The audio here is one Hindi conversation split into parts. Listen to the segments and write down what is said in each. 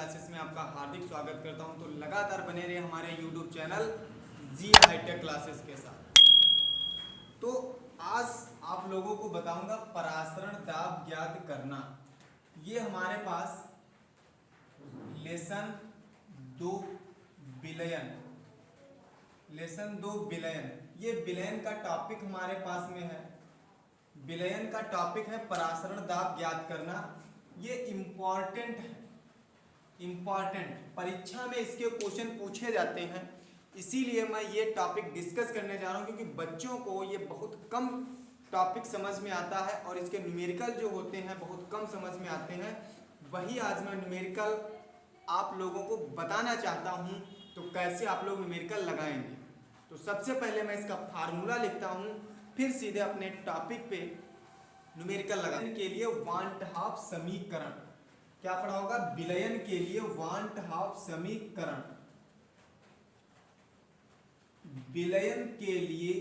क्लासेस में आपका हार्दिक स्वागत करता हूं। तो लगातार बने रहे हमारे YouTube चैनल जी हाईटेक क्लासेस के साथ। तो आज आप लोगों को बताऊंगा परासरण दाब ज्ञात करना। ये हमारे पास लेसन 2 विलयन, ये विलयन का टॉपिक हमारे पास में है। विलयन का टॉपिक है परासरण दाब ज्ञात करना। ये इम्पॉर्टेंट है, परीक्षा में इसके क्वेश्चन पूछे जाते हैं, इसीलिए मैं ये टॉपिक डिस्कस करने जा रहा हूँ, क्योंकि बच्चों को ये बहुत कम टॉपिक समझ में आता है और इसके न्यूमेरिकल जो होते हैं बहुत कम समझ में आते हैं। वही आज मैं न्यूमेरिकल आप लोगों को बताना चाहता हूँ। तो कैसे आप लोग न्यूमेरिकल लगाएंगे, तो सबसे पहले मैं इसका फार्मूला लिखता हूँ, फिर सीधे अपने टॉपिक पे न्यूमेरिकल लगाने के लिए वांट हाफ समीकरण। क्या पढ़ा होगा? विलयन के लिए वांट हाफ समीकरण। विलयन के लिए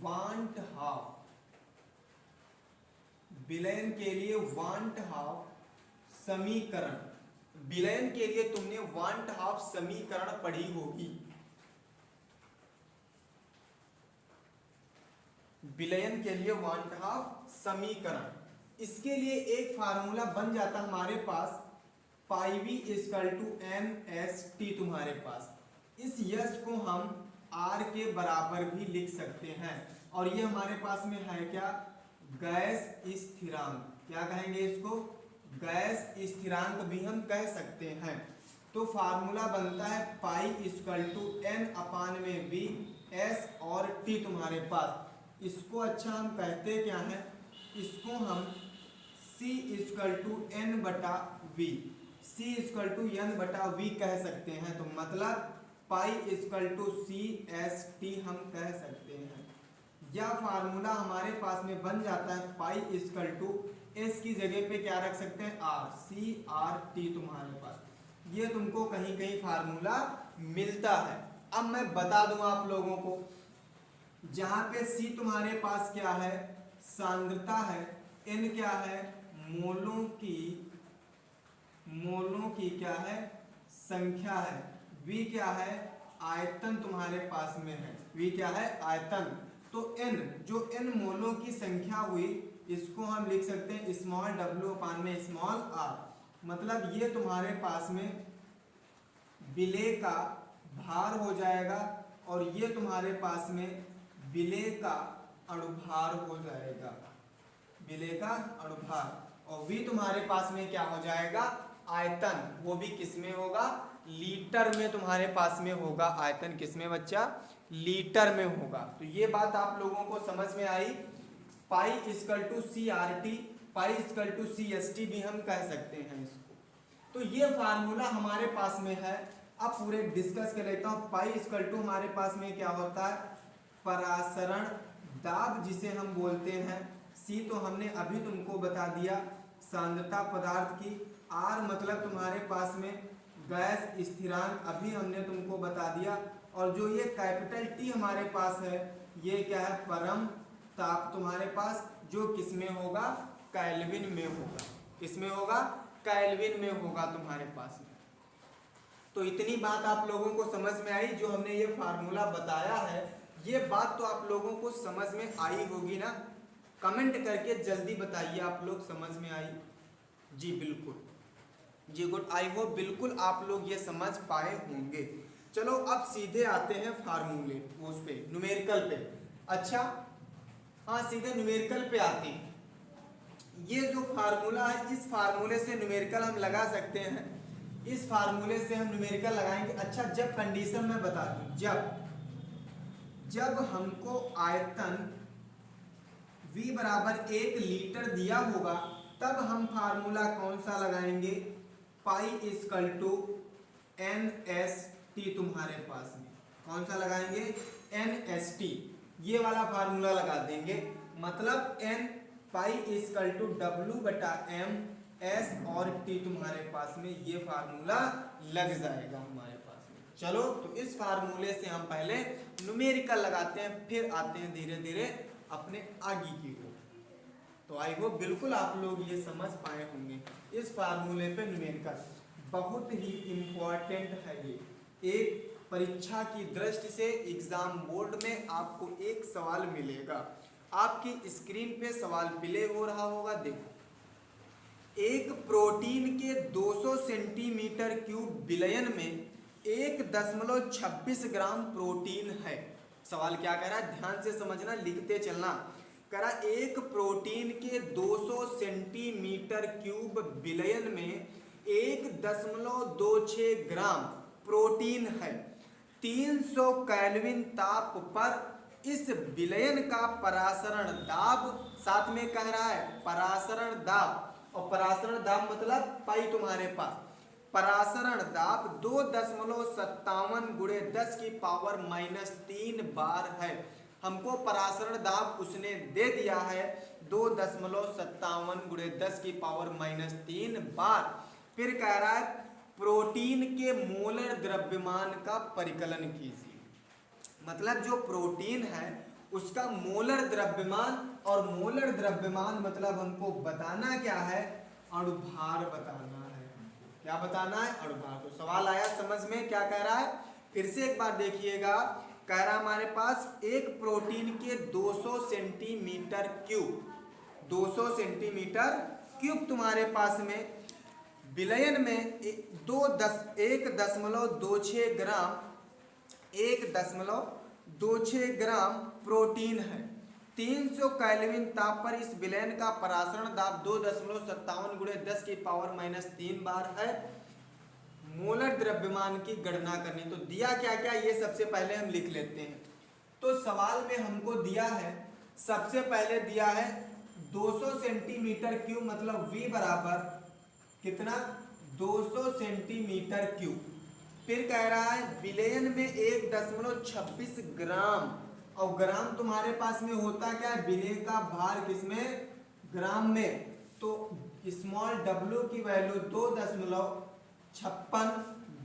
वांट हाफ समीकरण। विलयन के लिए तुमने वांट हाफ समीकरण पढ़ी होगी। विलयन के लिए वांट हाफ समीकरण, इसके लिए एक फार्मूला बन जाता हमारे पास, pi V equal to N S T. तुम्हारे पास इस यश को हम आर के बराबर भी लिख सकते हैं, और ये हमारे पास में है क्या? गैस स्थिरांक। क्या कहेंगे इसको? गैस स्थिरांक भी हम कह सकते हैं। तो फार्मूला बनता है पाई इक्वल टू एन अपान में वी, एस और टी तुम्हारे पास। इसको अच्छा हम कहते क्या है? इसको हम C इक्वल टू एन बटा V, C equal to N बटा वी कह सकते हैं। तो मतलब pi equal to C S T हम कह सकते हैं। यह फार्मूला हमारे पास में बन जाता है पाई इक्वल टू एस की जगह पे क्या रख सकते हैं? आर, सी आर टी तुम्हारे पास। ये तुमको कहीं कहीं फार्मूला मिलता है। अब मैं बता दूं आप लोगों को, जहां पे सी तुम्हारे पास क्या है? सांद्रता है। एन क्या है? मोलों की क्या है? संख्या है। वी क्या है? आयतन तुम्हारे पास में है। वी क्या है? आयतन। तो एन, जो एन मोलों की संख्या हुई, इसको हम लिख सकते हैं स्मॉल डब्ल्यू अपान में स्मॉल आर। मतलब ये तुम्हारे पास में विलेय का भार हो जाएगा, और ये तुम्हारे पास में विलेय का अणुभार हो जाएगा। विलेय का अणुभार। और वी तुम्हारे पास में क्या हो जाएगा? आयतन। वो भी किसमें होगा? लीटर में तुम्हारे पास में होगा। आयतन किसमें बच्चा? लीटर में होगा। तो ये बात आप लोगों को समझ में आई। Pi equal to C R T, pi equal to C S T भी हम कह सकते हैं इसको। तो ये फार्मूला हमारे पास में है। अब पूरे डिस्कस कर लेता हूँ। पाई इक्वल टू हमारे पास में क्या होता है? परासरण दाब जिसे हम बोलते हैं। सी तो हमने अभी तुमको बता दिया, सांद्रता पदार्थ की। आर मतलब तुम्हारे पास में गैस स्थिरांक, अभी हमने तुमको बता दिया। और जो ये कैपिटल टी हमारे पास है, ये क्या है? परम ताप तुम्हारे पास, जो किसमें होगा? केल्विन में होगा। किसमें होगा? केल्विन में होगा तुम्हारे पास में। तो इतनी बात आप लोगों को समझ में आई। जो हमने ये फार्मूला बताया है, ये बात तो आप लोगों को समझ में आई होगी ना? कमेंट करके जल्दी बताइए आप लोग समझ में आई? जी बिल्कुल, जी गुड। आई होप बिल्कुल आप लोग ये समझ पाए होंगे। चलो अब सीधे आते हैं फार्मूले, उस पे न्यूमेरिकल पे। अच्छा हाँ, सीधे न्यूमेरिकल पे आते हैं। ये जो फार्मूला है, इस फार्मूले से न्यूमेरिकल हम लगा सकते हैं। इस फार्मूले से हम न्यूमेरिकल लगाएंगे। अच्छा, जब कंडीशन में बता दूं, जब हमको आयतन V बराबर 1 लीटर दिया होगा, तब हम फार्मूला कौन सा लगाएंगे? Pi equal to N S T तुम्हारे पास में। कौन सा लगाएंगे? N S T. ये वाला फार्मूला लगा देंगे। मतलब N pi equal to W बटा एम, एस और टी तुम्हारे पास में ये फार्मूला लग जाएगा हमारे पास में। चलो, तो इस फार्मूले से हम पहले न्यूमेरिकल लगाते हैं, फिर आते हैं धीरे धीरे अपने आगे की ओर। तो आई होप बिल्कुल आप लोग ये समझ पाए होंगे। इस फार्मूले पे न्यूमेरिकल बहुत ही इम्पोर्टेंट है। ये एक परीक्षा की दृष्टि से एग्जाम बोर्ड में आपको एक सवाल मिलेगा। आपकी स्क्रीन पे सवाल प्ले हो रहा होगा, देखो। एक प्रोटीन के 200 सेंटीमीटर क्यूब विलयन में 1.26 ग्राम प्रोटीन है। सवाल क्या कह रहा है, ध्यान से समझना, लिखते चलना। कह रहा एक प्रोटीन के 200 सेंटीमीटर क्यूब विलयन में 1.26 ग्राम प्रोटीन है। 300 केल्विन ताप पर इस विलयन का परासरण दाब, साथ में कह रहा है परासरण दाब, और परासरण दाब मतलब पाई तुम्हारे पास, परासरण दाब 2.57 गुणे 10 की पावर -3 बार है। हमको परासरण दाब उसने दे दिया है 2.57 गुणे 10 की पावर -3 बार। फिर कह रहा है प्रोटीन के मोलर द्रव्यमान का परिकलन कीजिए। मतलब जो प्रोटीन है उसका मोलर द्रव्यमान, और मोलर द्रव्यमान मतलब हमको बताना क्या है, अणुभार बताना है। क्या बताना है, अणुभार। तो सवाल आया समझ में, क्या कह रहा है, फिर से एक बार देखिएगा। कह रहा हमारे पास एक प्रोटीन के 200 सेंटीमीटर क्यूब, 200 सेंटीमीटर क्यूब तुम्हारे पास में विलयन में 1.26 ग्राम 1.26 ग्राम प्रोटीन है। 300 केल्विन ताप पर इस विलयन का परासरण दाब 2.57 गुणे 10 की पावर -3 बार है। मोलर द्रव्यमान की गणना करनी। तो दिया क्या क्या, ये सबसे पहले हम लिख लेते हैं। तो सवाल में हमको दिया है, सबसे पहले दिया है 200 सेंटीमीटर क्यूब, मतलब V बराबर कितना, 200 सेंटीमीटर क्यूब। फिर कह रहा है विलयन में 1.26 ग्राम, और ग्राम तुम्हारे पास में होता क्या है, विलय का भार किसमें, ग्राम में। तो स्मॉल w की वैल्यू 2.56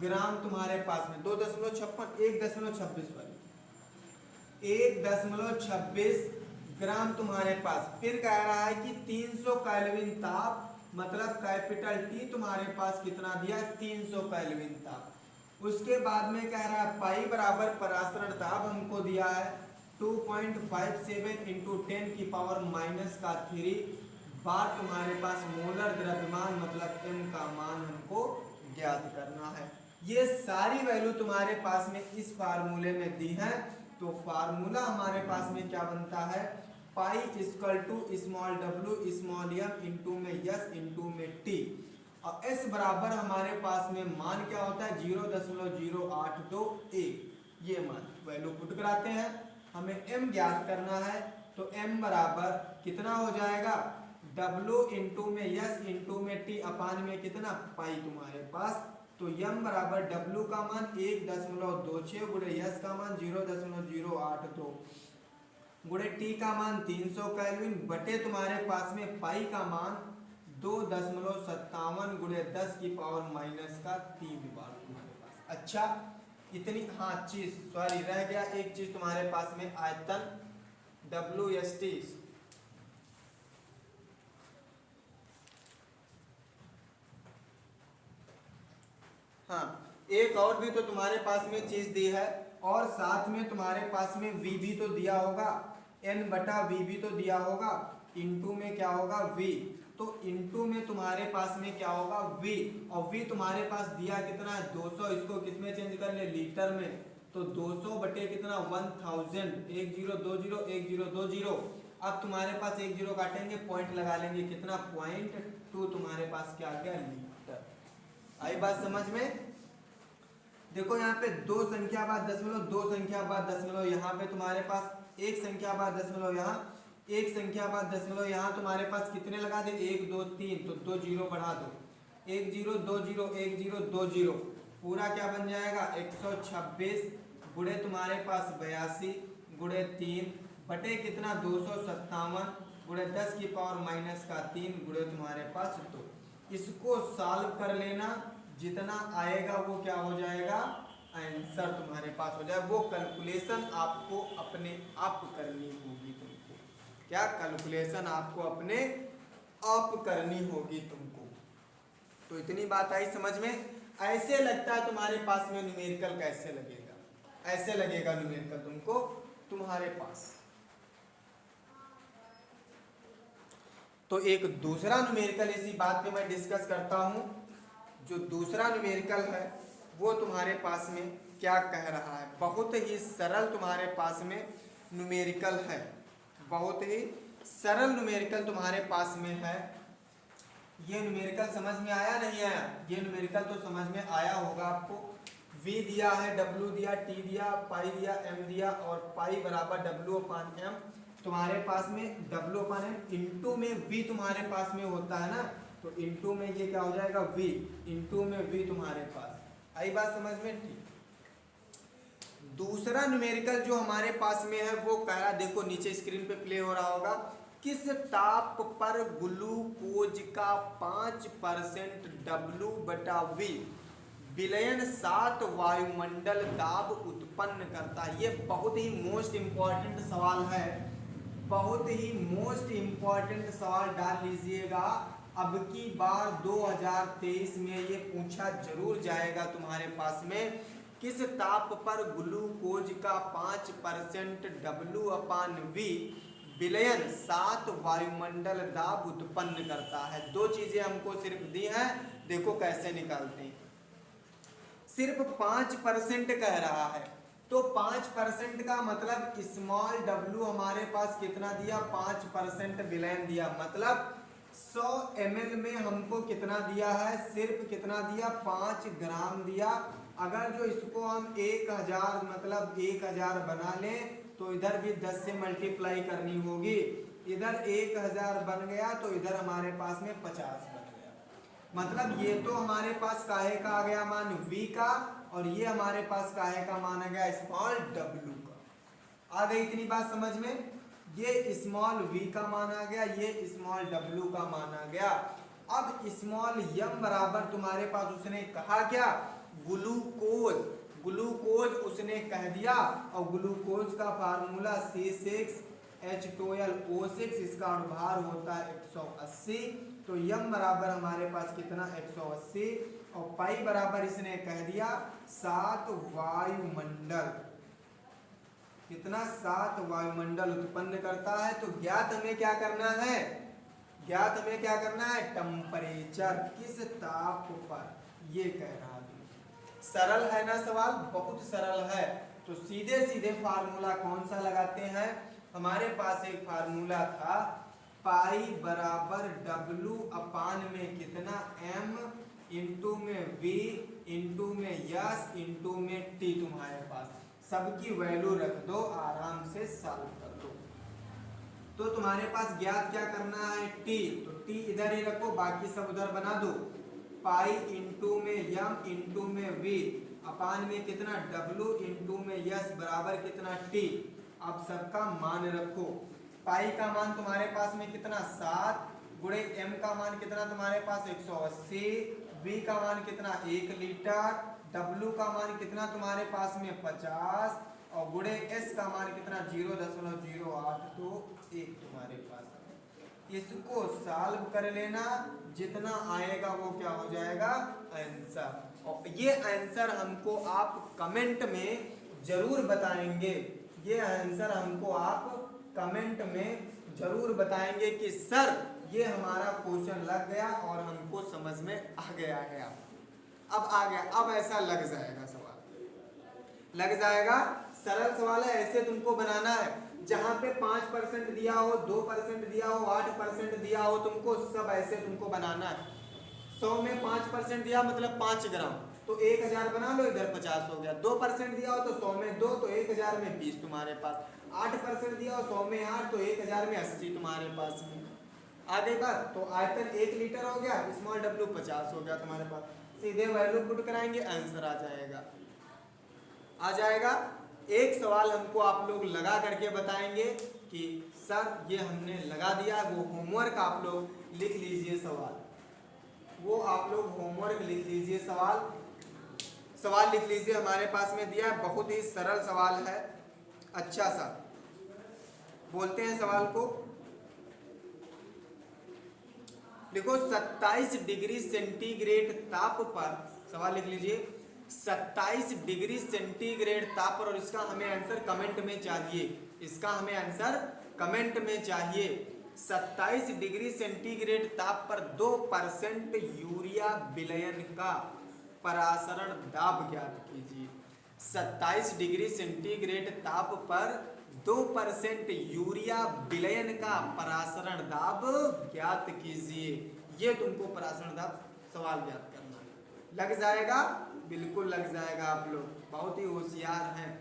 ग्राम तुम्हारे पास में, 2.56 1.26 वाली 1.26 ग्राम तुम्हारे पास। फिर कह रहा है कि 300 केल्विन ताप, मतलब कैपिटल T तुम्हारे पास कितना दिया, 300 केल्विन ताप। उसके बाद में कह रहा है पाई बराबर परासरण दाब हमको दिया है 2.57 इंटू 10 की पावर -3 बार तुम्हारे पास मोलर द्रव्यमान, मतलब m का मान हमको ज्ञात करना है। ये सारी वैल्यू तुम्हारे पास में इस फार्मूले में दी है। तो फार्मूला हमारे पास में क्या बनता है, pi equal to small w small m into में s इंटू में t, और s बराबर हमारे पास में मान क्या होता है 0.0821, ये मान वैल्यू पुट कराते हैं। हमें m ज्ञात करना है, तो m बराबर कितना हो जाएगा, w इंटू में s इंटू में t अपान में कितना पाई तुम्हारे पास। तो m बराबर w का मान 1.26 गुणे s का मान 0.082 गुणे टी का मान 300 केल्विन बटे तुम्हारे पास में पाई का मान 2.57 गुणे 10 की पावर -3 बार तुम्हारे पास। अच्छा, इतनी हाँ चीज सॉरी रह गया, एक चीज तुम्हारे पास में आयतन WST। हाँ, एक और भी तो तुम्हारे पास में चीज दी है, और साथ में तुम्हारे पास में V भी तो दिया होगा, N बटा V भी तो दिया होगा, इंटू में क्या होगा V। तो इंटू में तुम्हारे पास में क्या होगा V, और V तुम्हारे पास दिया कितना है 200, इसको किसमें चेंज कर ले, लीटर में। तो 200 बटे कितना 1000, 1020 अब तुम्हारे पास 10 काटेंगे, पॉइंट लगा लेंगे, कितना 0.2 तुम्हारे पास क्या आ गया, लीटर। आई बात समझ में। देखो यहाँ पे 2 संख्या बाद दशमलव, 2 संख्या बाद दशमलव, यहाँ पे तुम्हारे पास 1 संख्या बाद दशमलव, यहाँ 1 संख्या बाद दशमलव, यहाँ तुम्हारे पास कितने लगा दे 1 2 3, तो 2 0 बढ़ा दो, 1 0 2 0 1 0 2 0, पूरा क्या बन जाएगा 126 गुणे तुम्हारे पास 82 गुणे 3 बटे कितना 257 गुणे 10 की पावर -3 गुणे तुम्हारे पास 2। इसको सॉल्व कर लेना, जितना आएगा वो क्या हो जाएगा, आंसर तुम्हारे पास हो जाए। वो कैलकुलेशन आपको अपने आप करनी होगी तुमको, क्या कैलकुलेशन आपको अपने आप करनी होगी तुमको। तो इतनी बात आई समझ में। ऐसे लगता है तुम्हारे पास में न्यूमेरिकल कैसे लगेगा, ऐसे लगेगा न्यूमेरिकल तुमको तुम्हारे पास। तो एक दूसरा न्यूमेरिकल इसी बात पे मैं डिस्कस करता हूं। जो दूसरा न्यूमेरिकल है वो तुम्हारे पास में क्या कह रहा है। बहुत ही सरल तुम्हारे पास में न्यूमेरिकल है, बहुत ही सरल न्यूमेरिकल तुम्हारे पास में है। ये न्यूमेरिकल समझ में आया नहीं आया? ये न्यूमेरिकल तो समझ में आया होगा आपको। v दिया है, w दिया, t दिया, पाई दिया, m दिया और पाई बराबर w/m। तुम्हारे पास में w/m इंटू में v तुम्हारे पास में होता है ना, तो इंटू में ये क्या हो जाएगा v, इंटू में v तुम्हारे पास। आई बात समझ में? ठीक। दूसरा न्यूमेरिकल जो हमारे पास में है वो कह रहा, देखो नीचे स्क्रीन पे प्ले हो रहा होगा, किस ताप पर ग्लूकोज का 5% W/V विलयन 7 वायुमंडल दाब उत्पन्न करता है। ये बहुत ही मोस्ट इंपॉर्टेंट सवाल है, बहुत ही मोस्ट इंपॉर्टेंट सवाल डाल लीजिएगा। अब की बार 2023 में ये पूछा जरूर जाएगा तुम्हारे पास में। किस ताप पर ग्लूकोज का 5% W/V विलयन 7 वायुमंडल दाब उत्पन्न करता है। दो चीजें हमको सिर्फ दी हैं, देखो कैसे निकालते हैं। सिर्फ 5% कह रहा है, तो 5% का मतलब स्मॉल w हमारे पास कितना दिया, 5% विलयन दिया, मतलब 100 ml में हमको कितना दिया है, सिर्फ कितना दिया, 5 ग्राम दिया। अगर जो इसको हम 1000 मतलब 1000 बना लें तो इधर भी 10 से मल्टीप्लाई करनी होगी। इधर 1000 बन गया तो इधर हमारे पास में 50 बन गया। मतलब ये तो हमारे पास काहे का आ गया मान v का, और ये हमारे पास काहे का मान आ गया स्मॉल w का। आ गई इतनी बात समझ में? ये स्मॉल v का मान आ गया, ये स्मॉल w का मान आ गया। अब स्मॉल m बराबर तुम्हारे पास उसने कहा क्या, ग्लूकोज, ग्लूकोज उसने कह दिया, और ग्लूकोज का फार्मूला C6H12O6, इसका अनुभार होता है 180। तो m बराबर हमारे पास कितना 180, और पाई बराबर इसने कह दिया 7 वायुमंडल, कितना 7 वायुमंडल उत्पन्न करता है। तो ज्ञात हमें क्या करना है, ज्ञात हमें क्या करना है, टेम्परेचर, किस ताप पर, ये कह रहा है। सरल है ना सवाल, बहुत सरल है। तो सीधे सीधे फार्मूला कौन सा लगाते हैं, हमारे पास एक फार्मूला था पाई बराबर W/, में कितना m, इंटू में v, इंटू में यस, इंटू में t तुम्हारे पास। सबकी वैल्यू रख दो, आराम से सॉल्व कर दो। तो तुम्हारे पास ज्ञात क्या करना है, t, तो t इधर ही रखो, बाकी सब उधर बना दो। पाई इंटू में यम, इंटू में v, अपान में कितना w, इंटू में यस, बराबर कितना t। अब सबका मान रखो। पाई का मान तुम्हारे पास में कितना 7, गुणे m का मान कितना तुम्हारे पास 180, v का मान कितना 1 लीटर, w का मान कितना तुम्हारे पास में 50, और गुणे s का मान कितना 0.08, तो 1 तुम्हारे पास। इसको सॉल्व कर लेना, जितना आएगा वो क्या हो जाएगा आंसर। और ये आंसर हमको आप कमेंट में जरूर बताएंगे, ये आंसर हमको आप कमेंट में जरूर बताएंगे कि सर ये हमारा क्वेश्चन लग गया और हमको समझ में आ गया है। अब आ गया, अब ऐसा लग जाएगा सवाल, लग जाएगा। सरल सवाल है, ऐसे तुमको बनाना है। जहां पे 5% दिया हो, 2% दिया हो, 8% दिया हो, तुमको सब ऐसे तुमको बनाना है। 100 में 5% दिया मतलब 5 ग्राम, तो 1000 बना लो, इधर 50 हो गया। 2% दिया हो तो 100 में 2, तो 1000 में 20 तुम्हारे पास। 8% दिया हो 100 में 8, तो 1000 में 80 तुम्हारे पास में। आगे बात, तो आयतन 1 लीटर हो गया, स्मॉल w 50 हो गया तुम्हारे पास। सीधे वैल्यू पुट कराएंगे, आंसर आ जाएगा, आ जाएगा। एक सवाल हमको आप लोग लगा करके बताएंगे कि सर ये हमने लगा दिया। वो होमवर्क आप लोग लिख लीजिए सवाल, वो आप लोग होमवर्क लिख लीजिए, सवाल लिख लीजिए। हमारे पास में दिया है, बहुत ही सरल सवाल है, अच्छा सा। बोलते हैं सवाल को, देखो 27 डिग्री सेंटीग्रेड ताप पर, सवाल लिख लीजिए 27 डिग्री सेंटीग्रेड ताप पर, और इसका हमें आंसर कमेंट में चाहिए, इसका हमें आंसर कमेंट में चाहिए। 27 डिग्री सेंटीग्रेड ताप पर 2% यूरिया विलयन का परासरण दाब ज्ञात कीजिए। 27 डिग्री सेंटीग्रेड ताप पर 2% यूरिया विलयन का परासरण दाब ज्ञात कीजिए। ये तुमको परासरण दाब सवाल ज्ञात करना है। लग जाएगा, बिल्कुल लग जाएगा, आप लोग बहुत ही होशियार हैं,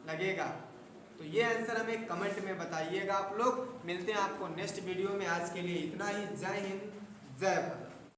लगेगा। तो ये आंसर हमें कमेंट में बताइएगा आप लोग। मिलते हैं आपको नेक्स्ट वीडियो में, आज के लिए इतना ही। जय हिंद, जय भारत।